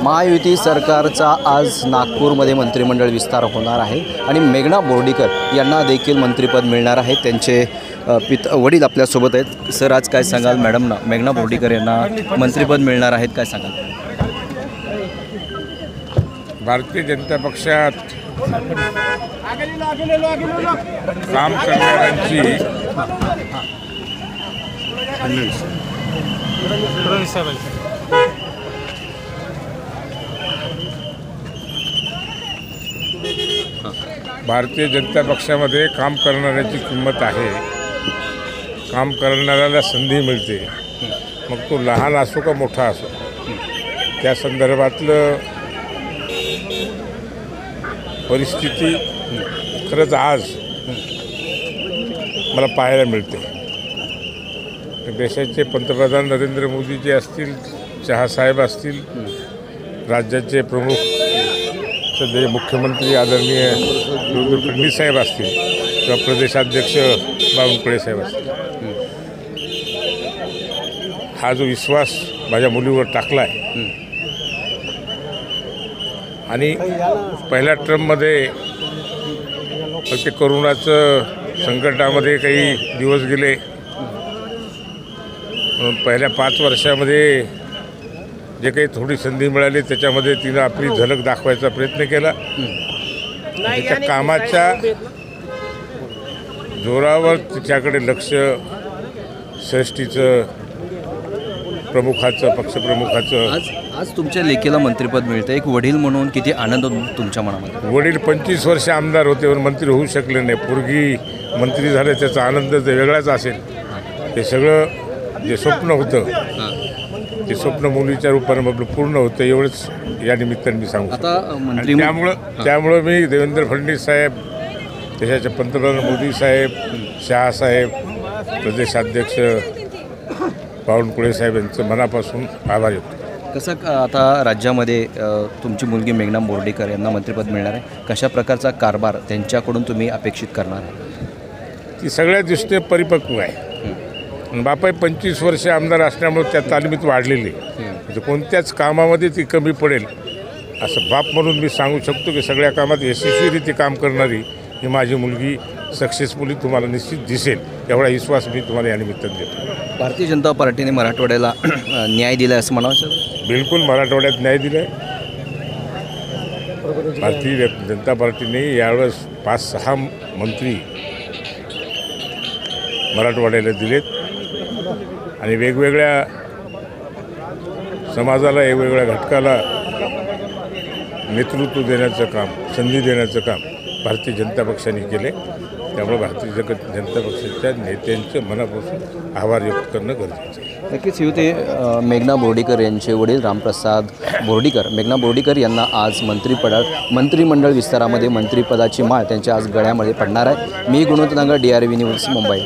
महायुती सरकारचा आज नागपूरमध्ये मंत्रिमंडळ विस्तार होणार आहे आणि मेघना बोर्डीकर यांना देखील मंत्रिपद मिळणार आहे। त्यांचे वडील आपल्यासोबत आहेत। सर, आज काय सांगाल? मॅडम मेघना बोर्डीकर यांना मंत्रिपद मिळणार आहेत, काय सांगाल? भारतीय जनता पक्षात काम करणाऱ्यांची भारतीय जनता पक्षामध्ये काम करणाऱ्याची किंमत आहे। काम करणाऱ्याला संधी मिळते, मग तो लहान असो का मोठा असो। त्या संदर्भातलं परिस्थिती खरंच आज मला पाहायला मिळते। देशाचे पंतप्रधान नरेंद्र मोदी जे असतील, शहासाहेब असतील, राज्याचे प्रमुख सध्या मुख्यमंत्री आदरणीय देवेंद्र फडणवीस साहेब असतील किंवा प्रदेशाध्यक्ष बावनकुळे साहेब असतील, हा जो विश्वास माझ्या मुलीवर टाकला आहे आणि पहिल्या टर्ममध्ये ते करोनाचं संकटामध्ये काही दिवस गेले, म्हणून पहिल्या 5 वर्षामध्ये जे काही थोडी संधी मिळाली त्याच्यामध्ये तिनं आपली झलक दाखवायचा प्रयत्न केला। त्याच्या कामाच्या जोरावर तिच्याकडे लक्ष श्रेष्ठीचं, प्रमुखाचं, पक्षप्रमुखाचं। आज तुमच्या लेकीला मंत्रिपद मिळतं, एक वडील म्हणून किती आनंद तुमच्या मनामध्ये? वडील 25 वर्ष आमदार होते पण मंत्री होऊ शकले नाही। पोरगी मंत्री झाले त्याचा आनंद वेगळाच असेल। ते सगळं जे स्वप्न होतं ते स्वप्न मुलीच्या रूपाने मग पूर्ण होतं, एवढंच या निमित्ताने मी सांगू। आता त्यामुळं मी देवेंद्र फडणवीस साहेब, देशाचे पंतप्रधान मोदी साहेब, शहासाहेब, प्रदेशाध्यक्ष बावनकुळे साहेब यांचं मनापासून आभार व्यक्त। कसं आता राज्यामध्ये तुमची मुलगी मेघना बोर्डीकर यांना मंत्रिपद मिळणार आहे, कशा प्रकारचा कारभार त्यांच्याकडून तुम्ही अपेक्षित करणार आहे? ती सगळ्या दृष्टीने परिपक्व आहे। बापाई 25 वर्ष आमदार असल्यामुळे त्या तालमीत वाढलेली, म्हणजे कोणत्याच कामामध्ये ती कमी पडेल असं बाप म्हणून मी सांगू शकतो की सगळ्या कामात यशस्वीरित्या काम करणारी ही माझी मुलगी सक्सेसफुली तुम्हाला निश्चित दिसेल, एवढा विश्वास मी तुम्हाला या निमित्ताने देतो। भारतीय जनता पार्टीने मराठवाड्याला न्याय दिला असं म्हणावं? बिलकुल मराठवाड्यात न्याय दिला आहे। भारतीय जनता पार्टीने यावेळेस 5-6 मंत्री मराठवाड्याला दिलेत आणि वेगवेगळ्या समाजाला, वेगवेगळ्या घटकाला नेतृत्व देण्याचं काम, संधी देण्याचं काम भारतीय जनता पक्षाने केले। त्यामुळे भारतीय जनता पक्षाच्या नेत्यांचं मनापासून आभार व्यक्त करणं गरजेचं आहे। नक्कीच युवती मेघना बोर्डीकर यांचे वडील रामप्रसाद बोर्डीकर, मेघना बोर्डीकर यांना आज मंत्रिमंडळ विस्तारामध्ये मंत्रिपदाची माळ त्यांच्या आज गळ्यामध्ये पडणार आहे। मी गुणवंत नांगर, DRV न्यूज, मुंबई।